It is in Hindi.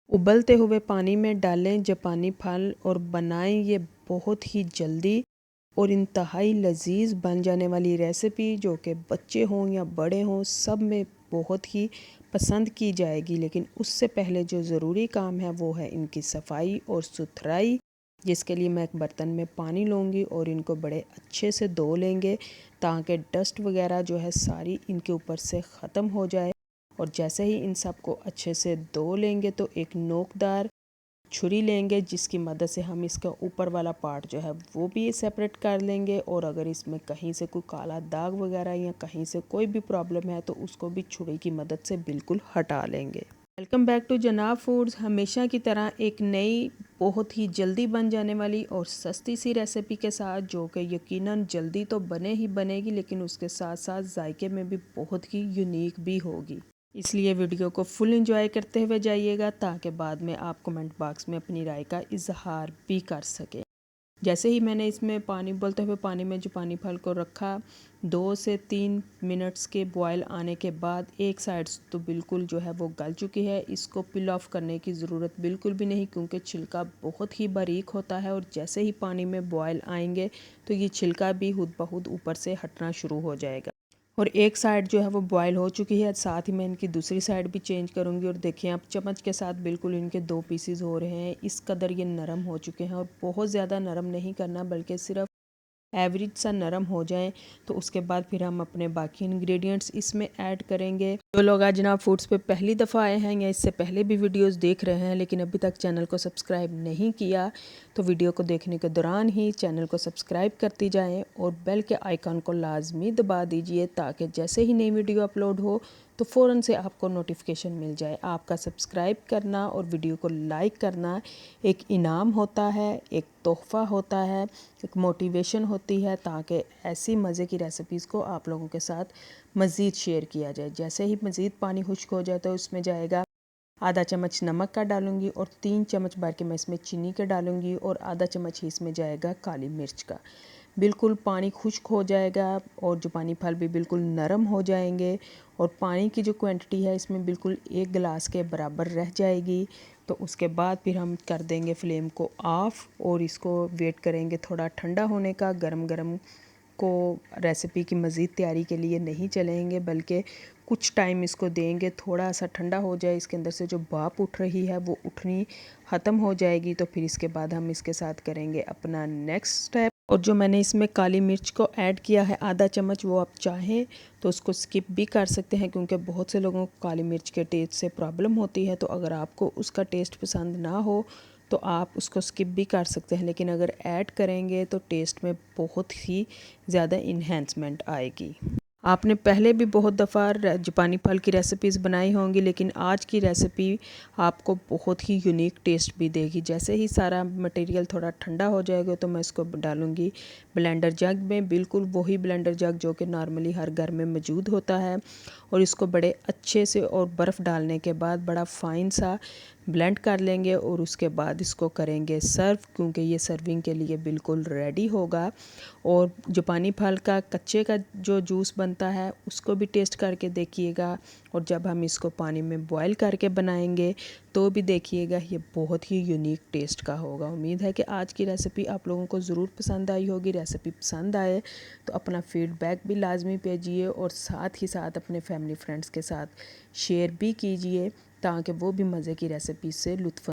उबलते हुए पानी में डालें जापानी फल और बनाएं ये बहुत ही जल्दी और इंतहाई लजीज बन जाने वाली रेसिपी, जो कि बच्चे हों या बड़े हों सब में बहुत ही पसंद की जाएगी। लेकिन उससे पहले जो ज़रूरी काम है वो है इनकी सफाई और सुथराई, जिसके लिए मैं एक बर्तन में पानी लूँगी और इनको बड़े अच्छे से धो लेंगे ताकि डस्ट वगैरह जो है सारी इनके ऊपर से ख़त्म हो जाए। और जैसे ही इन सब को अच्छे से धो लेंगे तो एक नोकदार छुरी लेंगे, जिसकी मदद से हम इसका ऊपर वाला पार्ट जो है वो भी सेपरेट कर लेंगे। और अगर इसमें कहीं से कोई काला दाग वगैरह या कहीं से कोई भी प्रॉब्लम है तो उसको भी छुरी की मदद से बिल्कुल हटा लेंगे। वेलकम बैक टू जनाब फूड्स। हमेशा की तरह एक नई बहुत ही जल्दी बन जाने वाली और सस्ती सी रेसिपी के साथ, जो कि यकीनन जल्दी तो बने ही बनेगी लेकिन उसके साथ साथ जायके में भी बहुत ही यूनिक भी होगी। इसलिए वीडियो को फुल एंजॉय करते हुए जाइएगा ताकि बाद में आप कमेंट बॉक्स में अपनी राय का इजहार भी कर सकें। जैसे ही मैंने इसमें पानी उबलते हुए पानी में जो पानी फल को रखा, 2 से 3 मिनट्स के बॉयल आने के बाद एक साइड तो बिल्कुल जो है वो गल चुकी है। इसको पिल ऑफ करने की ज़रूरत बिल्कुल भी नहीं, क्योंकि छिलका बहुत ही बारीक होता है और जैसे ही पानी में बॉयल आएंगे तो ये छिलका भी खुद ब खुद ऊपर से हटना शुरू हो जाएगा। और एक साइड जो है वो बॉयल हो चुकी है, साथ ही मैं इनकी दूसरी साइड भी चेंज करूँगी। और देखिए आप चम्मच के साथ बिल्कुल इनके 2 पीसेस हो रहे हैं। इस कदर ये नरम हो चुके हैं और बहुत ज़्यादा नरम नहीं करना, बल्कि सिर्फ एवरेज सा नरम हो जाए। तो उसके बाद फिर हम अपने बाकी इंग्रेडिएंट्स इसमें ऐड करेंगे। जो लोग आज जनाब फूड्स पे पहली दफ़ा आए हैं या इससे पहले भी वीडियोस देख रहे हैं लेकिन अभी तक चैनल को सब्सक्राइब नहीं किया, तो वीडियो को देखने के दौरान ही चैनल को सब्सक्राइब करती जाएं और बेल के आइकन को लाजमी दबा दीजिए ताकि जैसे ही नई वीडियो अपलोड हो तो फ़ौरन से आपको नोटिफिकेशन मिल जाए। आपका सब्सक्राइब करना और वीडियो को लाइक करना एक इनाम होता है, एक तोहफ़ा होता है, एक मोटिवेशन होती है ताकि ऐसी मज़े की रेसिपीज़ को आप लोगों के साथ मज़ीद शेयर किया जाए। जैसे ही मज़ीद पानी खुश्क हो जाए तो उसमें जाएगा आधा चम्मच नमक का डालूंगी और 3 चम्मच भर के मैं इसमें चीनी का डालूंगी और आधा चम्मच ही इसमें जाएगा काली मिर्च का। बिल्कुल पानी खुश्क हो जाएगा और जो पानी फल भी बिल्कुल नरम हो जाएंगे और पानी की जो क्वांटिटी है इसमें बिल्कुल 1 गिलास के बराबर रह जाएगी। तो उसके बाद फिर हम कर देंगे फ्लेम को ऑफ़ और इसको वेट करेंगे थोड़ा ठंडा होने का। गरम गरम को रेसिपी की मज़ीद तैयारी के लिए नहीं चलेंगे, बल्कि कुछ टाइम इसको देंगे, थोड़ा सा ठंडा हो जाए, इसके अंदर से जो भाप उठ रही है वो उठनी ख़त्म हो जाएगी। तो फिर इसके बाद हम इसके साथ करेंगे अपना नेक्स्ट स्टेप। और जो मैंने इसमें काली मिर्च को ऐड किया है आधा चम्मच, वो आप चाहें तो उसको स्किप भी कर सकते हैं, क्योंकि बहुत से लोगों को काली मिर्च के टेस्ट से प्रॉब्लम होती है। तो अगर आपको उसका टेस्ट पसंद ना हो तो आप उसको स्किप भी कर सकते हैं, लेकिन अगर ऐड करेंगे तो टेस्ट में बहुत ही ज़्यादा इन्हेंसमेंट आएगी। आपने पहले भी बहुत दफ़ा जापानी फल की रेसिपीज़ बनाई होंगी, लेकिन आज की रेसिपी आपको बहुत ही यूनिक टेस्ट भी देगी। जैसे ही सारा मटेरियल थोड़ा ठंडा हो जाएगा तो मैं इसको डालूँगी ब्लेंडर जग में, बिल्कुल वही ब्लेंडर जग जो कि नॉर्मली हर घर में मौजूद होता है। और इसको बड़े अच्छे से और बर्फ़ डालने के बाद बड़ा फ़ाइन सा ब्लेंड कर लेंगे और उसके बाद इसको करेंगे सर्व, क्योंकि ये सर्विंग के लिए बिल्कुल रेडी होगा। और जापानी फल का कच्चे का जो जूस बनता है उसको भी टेस्ट करके देखिएगा, और जब हम इसको पानी में बॉयल करके बनाएंगे तो भी देखिएगा, ये बहुत ही यूनिक टेस्ट का होगा। उम्मीद है कि आज की रेसिपी आप लोगों को ज़रूर पसंद आई होगी। रेसिपी पसंद आए तो अपना फीडबैक भी लाजमी भेजिए और साथ ही साथ अपने फैमिली फ्रेंड्स के साथ शेयर भी कीजिए ताकि वो भी मज़े की रेसिपी से लुत्फ़